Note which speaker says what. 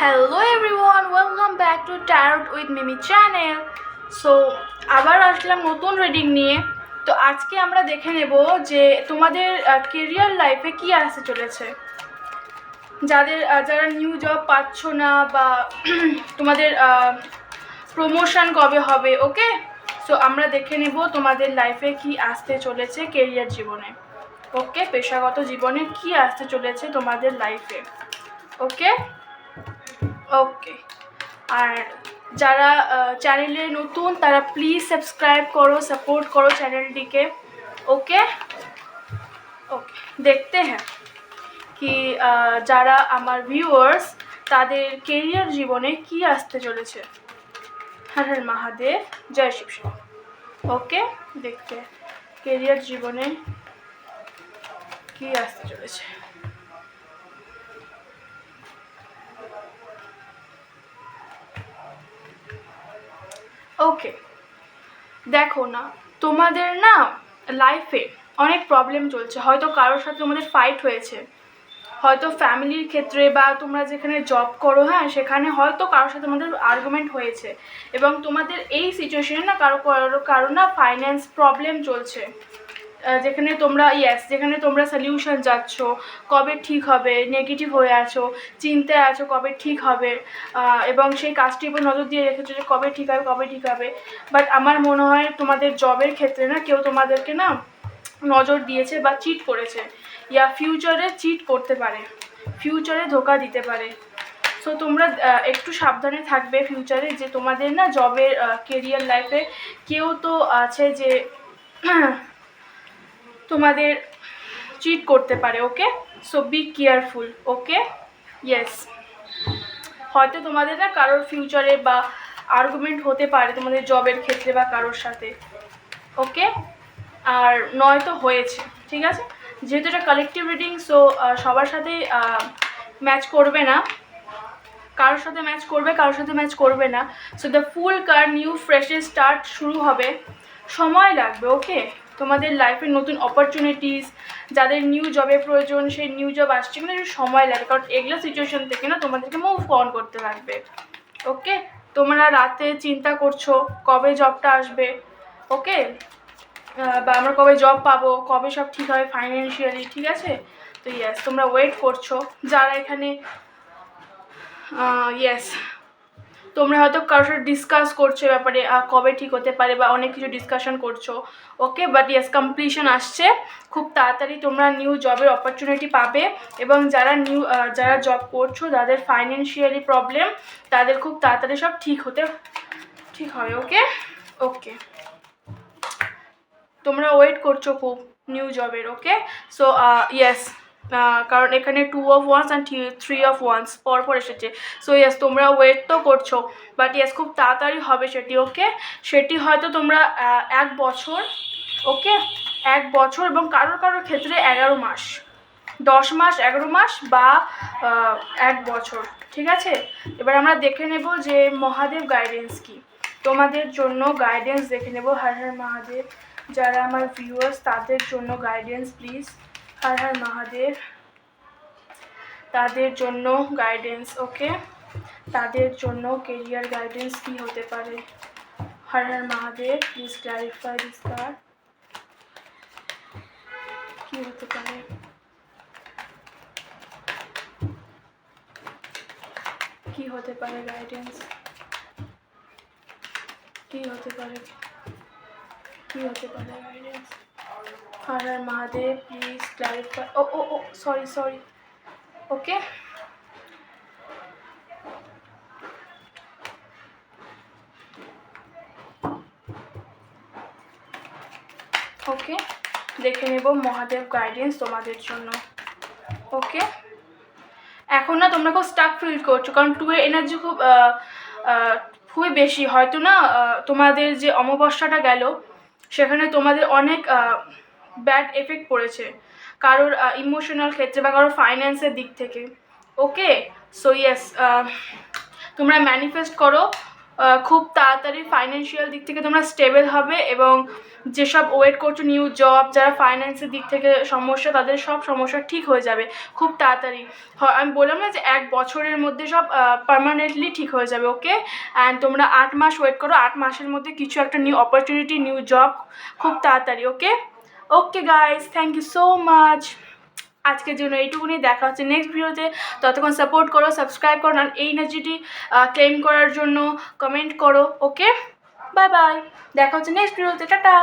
Speaker 1: Hello everyone, welcome back to Tarot with Mimi channel. So আবার আসলাম নতুন reading নিয়ে। তো আজকে আমরা দেখে নেব যে তোমাদের কেরিয়ার লাইফে কি আসতে চলেছে, যারা নিউ জব পাচ্ছ না বা তোমাদের প্রমোশন কবে হবে। ওকে, সো আমরা দেখে নেব তোমাদের লাইফে কি আসতে চলেছে কেরিয়ার জীবনে। ওকে, পেশাগত জীবনে কি আসতে চলেছে তোমাদের লাইফে। ওকে ওকে, আর যারা চ্যানেলে নতুন তারা প্লিজ সাবস্ক্রাইব করো, সাপোর্ট করো চ্যানেলটিকে। ওকে ওকে, দেখতে হ্যাঁ কি যারা আমার ভিউয়ার্স তাদের কেরিয়ার জীবনে কি আসতে চলেছে। হর হর মহাদেব, জয় শিব। ওকে, দেখতে কেরিয়ার জীবনে কি আসতে চলেছে। ওকে, দেখো না, তোমাদের না লাইফে অনেক প্রবলেম চলছে। হয়তো কারোর সাথে তোমাদের ফাইট হয়েছে, হয়তো ফ্যামিলির ক্ষেত্রে বা তোমরা যেখানে জব করো, হ্যাঁ সেখানে হয়তো কারোর সাথে তোমাদের আর্গুমেন্ট হয়েছে এবং তোমাদের এই সিচুয়েশনে না কারো না ফাইন্যান্স প্রবলেম চলছে, যেখানে তোমরা সলিউশন যাচ্ছ, কবে ঠিক হবে, নেগেটিভ হয়ে আছো, চিন্তায় আছো কবে ঠিক হবে, এবং সেই কাজটির উপর নজর দিয়ে রেখেছো যে কবে ঠিক হবে। বাট আমার মনে হয় তোমাদের জবের ক্ষেত্রে না কেউ তোমাদেরকে না নজর দিয়েছে বা চিট করেছে, ইয়া ফিউচারে চিট করতে পারে, ফিউচারে ধোকা দিতে পারে। সো তোমরা একটু সাবধানে থাকবে ফিউচারে, যে তোমাদের না জবের কেরিয়ার লাইফে কেউ তো আছে যে তোমাদের চিট করতে পারে। Okay, so be careful. Okay, yes, হয়তো তোমাদের না কারোর ফিউচারে বা আর্গুমেন্ট হতে পারে তোমাদের জবের ক্ষেত্রে বা কারোর সাথে। ওকে, আর নয়তো হয়েছে, ঠিক আছে। যেহেতু এটা কালেকটিভ রিডিং, সো সবার সাথেই ম্যাচ করবে না, কারোর সাথে ম্যাচ করবে, কারোর সাথে ম্যাচ করবে না। So the full car new ফ্রেশে স্টার্ট শুরু হবে, সময় লাগবে। ওকে, তোমাদের লাইফের নতুন অপরচুনিটিস, যাদের নিউ জবের প্রয়োজন সেই নিউ জব আসছে, কিন্তু একটু সময় লাগবে, কারণ এগুলো সিচুয়েশন থেকে না তোমাদেরকে মুভ অন করতে লাগবে। ওকে, তোমরা রাতে চিন্তা করছো কবে জবটা আসবে, ওকে, বা আমরা কবে জব পাবো, কবে সব ঠিক হবে ফাইন্যান্সিয়ালি, ঠিক আছে। তো ইয়েস, তোমরা ওয়েট করছো। যারা এখানে ইয়েস, তোমরা হয়তো কারোর সাথে ডিসকাস করছো ব্যাপারে কবে ঠিক হতে পারে বা অনেক কিছু ডিসকাশন করছো। ওকে, বাট ইয়েস, কমপ্লিশন আসছে খুব তাড়াতাড়ি, তোমরা নিউ জবের অপরচুনিটি পাবে। এবং যারা জব করছো, যাদের ফাইন্যান্সিয়ালি প্রবলেম, তাদের খুব তাড়াতাড়ি সব ঠিক হবে। ওকে ওকে, তোমরা ওয়েট করছো খুব নিউ জবের। ওকে, সো ইয়েস, কারণ এখানে 2 of Wands and 3 of Wands পরপর এসেছে। সো ইয়েস, তোমরা ওয়েট তো করছো, বাট ইয়েস খুব তাড়াতাড়ি হবে সেটি। ওকে, সেটি হয়তো তোমরা 1 বছর, ওকে 1 বছর, এবং কারোর ক্ষেত্রে 11 মাস, 10 মাস, 11 মাস বা 1 বছর, ঠিক আছে। এবার আমরা দেখে নেব যে মহাদেব গাইডেন্স কি তোমাদের জন্য। গাইডেন্স দেখে নেব। হর হর মহাদেব, যারা আমার ভিউয়ার্স তাদের জন্য গাইডেন্স প্লিজ। হর হর মহাদেব, তাদের জন্য গাইডেন্স। ওকে, তাদের জন্য কেরিয়ার গাইডেন্স কি হতে পারে। Har Har Mahadev, please clarify this card, কি হতে পারে। কি হতে পারে গাইডেন্স, কি হতে পারে, কি হতে পারে guidance. Har Har Mahadev, please clarify. Oh sorry. Okay, okay, দেখে নেব মহাদেব গাইডেন্স তোমাদের জন্য। ওকে, এখন না তোমরা খুব স্টাক ফিল করছো, কারণ 2 এর এনার্জি খুবই বেশি। হয়তো না তোমাদের যে অমাবস্যাটা গেল সেখানে তোমাদের অনেক ব্যাড এফেক্ট পড়েছে কারোর ইমোশনাল ক্ষেত্রে বা কারোর ফাইন্যান্সের দিক থেকে। ওকে, সো ইয়েস, তোমরা ম্যানিফেস্ট করো খুব তাড়াতাড়ি ফাইন্যান্সিয়াল দিক থেকে তোমরা স্টেবল হবে, এবং যেসব ওয়েট করছো নিউ জব, যারা ফাইন্যান্সের দিক থেকে সমস্যা, তাদের সব সমস্যা ঠিক হয়ে যাবে খুব তাড়াতাড়ি। আমি বললাম না যে 1 বছরের মধ্যে সব পার্মানেন্টলি ঠিক হয়ে যাবে, ওকে। অ্যান্ড তোমরা 8 মাস ওয়েট করো, 8 মাসের মধ্যে কিছু একটা নিউ অপরচুনিটি, নিউ জব খুব তাড়াতাড়ি, okay. Okay guys, thank you so much. আজকের জন্য এইটুকুনি, দেখা হচ্ছে নেক্সট ভিডিওতে। ততক্ষণ সাপোর্ট করো, সাবস্ক্রাইব করো, আর এই এনার্জিটি ক্লেম করার জন্য কমেন্ট করো, ওকে। বাই বাই, দেখা হচ্ছে নেক্সট ভিডিওতে, টাটা।